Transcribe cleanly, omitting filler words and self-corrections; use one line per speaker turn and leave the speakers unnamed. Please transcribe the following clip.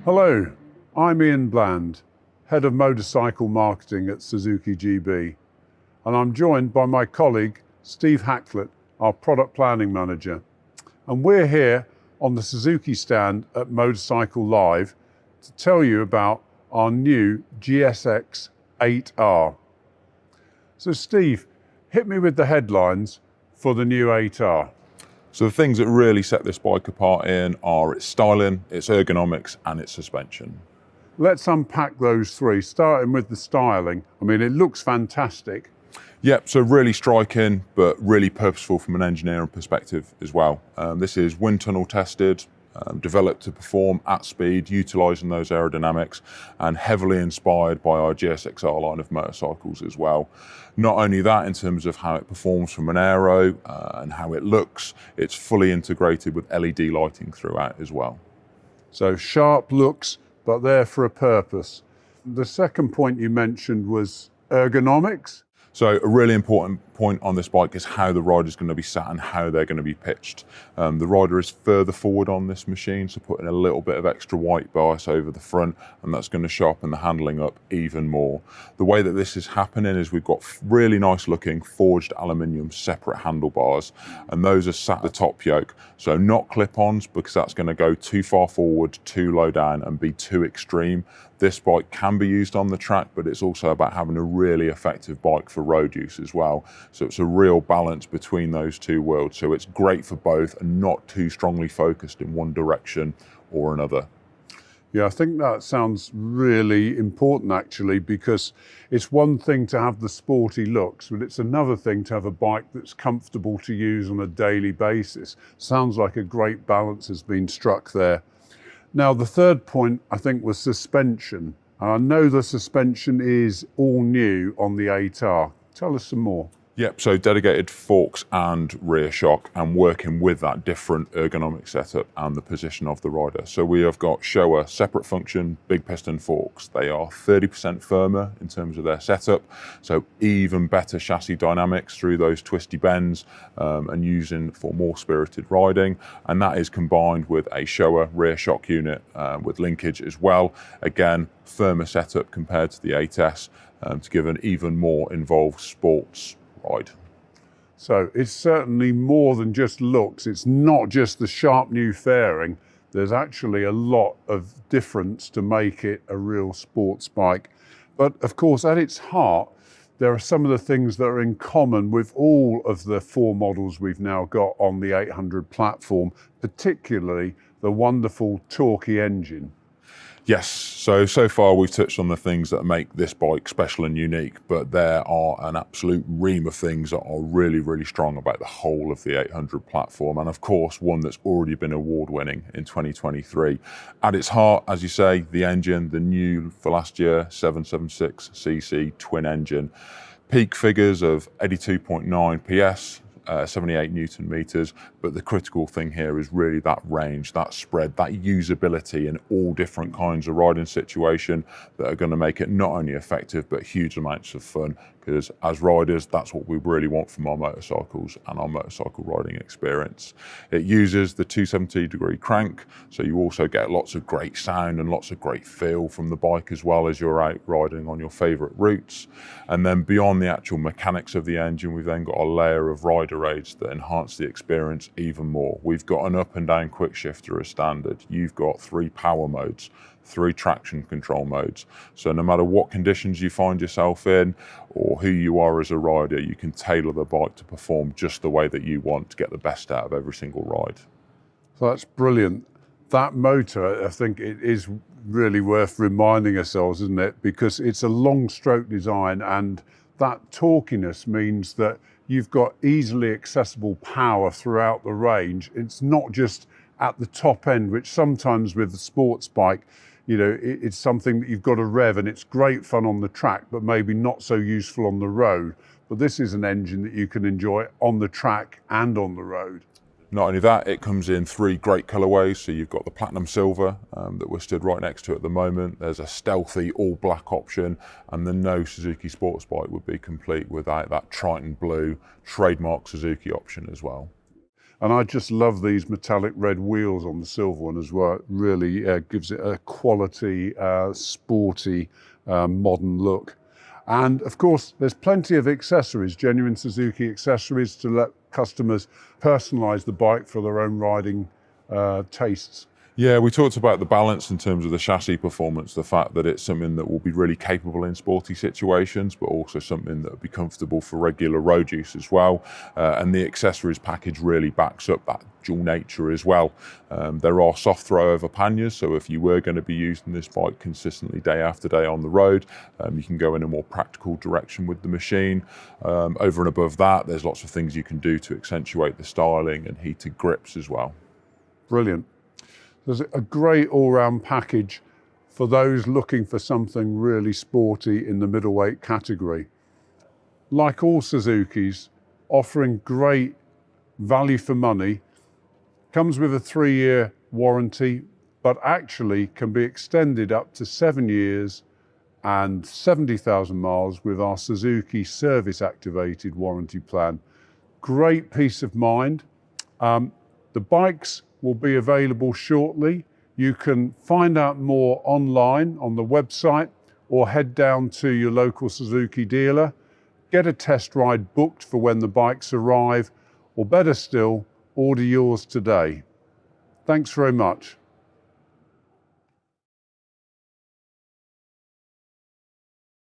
Hello, I'm Ian Bland, Head of Motorcycle Marketing at Suzuki GB, and I'm joined by my colleague Steve Hacklett, our Product Planning Manager. And we're here on the Suzuki stand at Motorcycle Live to tell you about our new GSX-8R. So Steve, hit me with the headlines for the new 8R.
So the things that really set this bike apart in are its styling, its ergonomics and its suspension.
Let's unpack those three, starting with the styling. I mean, it looks fantastic.
Yep, so really striking, but really purposeful from an engineering perspective as well. This is wind tunnel tested, developed to perform at speed, utilising those aerodynamics, and heavily inspired by our GSX-R line of motorcycles as well. Not only that, in terms of how it performs from an aero and how it looks, it's fully integrated with LED lighting throughout as well.
So sharp looks, but there for a purpose. The second point you mentioned was ergonomics.
So a really important point on this bike is how the rider is going to be sat and how they're going to be pitched. The rider is further forward on this machine, so putting a little bit of extra white bias over the front, and that's going to sharpen the handling up even more. The way that this is happening is we've got really nice looking forged aluminium separate handlebars, and those are sat at the top yoke. So not clip-ons, because that's going to go too far forward, too low down and be too extreme. This bike can be used on the track, but it's also about having a really effective bike for road use as well. So it's a real balance between those two worlds. So it's great for both and not too strongly focused in one direction or another.
Yeah, I think that sounds really important actually, because it's one thing to have the sporty looks, but it's another thing to have a bike that's comfortable to use on a daily basis. Sounds like a great balance has been struck there. Now, the third point, I think, was suspension. I know the suspension is all new on the 8R. Tell us some more.
Yep, so dedicated forks and rear shock, and working with that different ergonomic setup and the position of the rider. So we have got Showa separate function big piston forks. They are 30% firmer in terms of their setup, so even better chassis dynamics through those twisty bends and using for more spirited riding. And that is combined with a Showa rear shock unit with linkage as well. Again, firmer setup compared to the 8S to give an even more involved sports ride.
So it's certainly more than just looks. It's not just the sharp new fairing. There's actually a lot of difference to make it a real sports bike. But of course, at its heart, there are some of the things that are in common with all of the four models we've now got on the 800 platform, particularly the wonderful torquey engine.
Yes, so far we've touched on the things that make this bike special and unique, but there are an absolute ream of things that are really, really strong about the whole of the 800 platform, and of course one that's already been award-winning in 2023. At its heart, as you say, the engine, the new for last year 776cc twin engine. Peak figures of 82.9 PS, 78 Newton meters, but the critical thing here is really that range, that spread, that usability in all different kinds of riding situation that are going to make it not only effective but huge amounts of fun, because as riders that's what we really want from our motorcycles and our motorcycle riding experience. It uses the 270-degree crank, so you also get lots of great sound and lots of great feel from the bike as well as you're out riding on your favourite routes. And then beyond the actual mechanics of the engine, we've then got a layer of rider aids that enhance the experience even more. We've got an up and down quick shifter as standard. You've got 3 power modes, 3 traction control modes. So no matter what conditions you find yourself in or who you are as a rider, you can tailor the bike to perform just the way that you want to get the best out of every single ride.
So that's brilliant. That motor, I think it is really worth reminding ourselves, isn't it? Because it's a long stroke design, and that torquiness means that you've got easily accessible power throughout the range. It's not just at the top end, which sometimes with the sports bike, you know, it's something that you've got to rev, and it's great fun on the track, but maybe not so useful on the road. But this is an engine that you can enjoy on the track and on the road.
Not only that, it comes in 3 great colourways. So you've got the platinum silver that we're stood right next to at the moment. There's a stealthy all black option, and then no Suzuki sports bike would be complete without that Triton blue trademark Suzuki option as well.
And I just love these metallic red wheels on the silver one as well. It really gives it a quality, sporty, modern look. And of course, there's plenty of accessories, genuine Suzuki accessories, to let customers personalize the bike for their own riding tastes.
Yeah, we talked about the balance in terms of the chassis performance, the fact that it's something that will be really capable in sporty situations, but also something that will be comfortable for regular road use as well. And the accessories package really backs up that dual nature as well. There are soft throw over panniers, so if you were going to be using this bike consistently day after day on the road, you can go in a more practical direction with the machine. Over and above that, there's lots of things you can do to accentuate the styling and heated grips as well.
Brilliant. There's a great all-round package for those looking for something really sporty in the middleweight category. Like all Suzukis, offering great value for money, comes with a 3-year warranty, but actually can be extended up to 7 years and 70,000 miles with our Suzuki service activated warranty plan. Great peace of mind. The bikes will be available shortly. You can find out more online on the website or head down to your local Suzuki dealer, get a test ride booked for when the bikes arrive, or better still, order yours today. Thanks very much.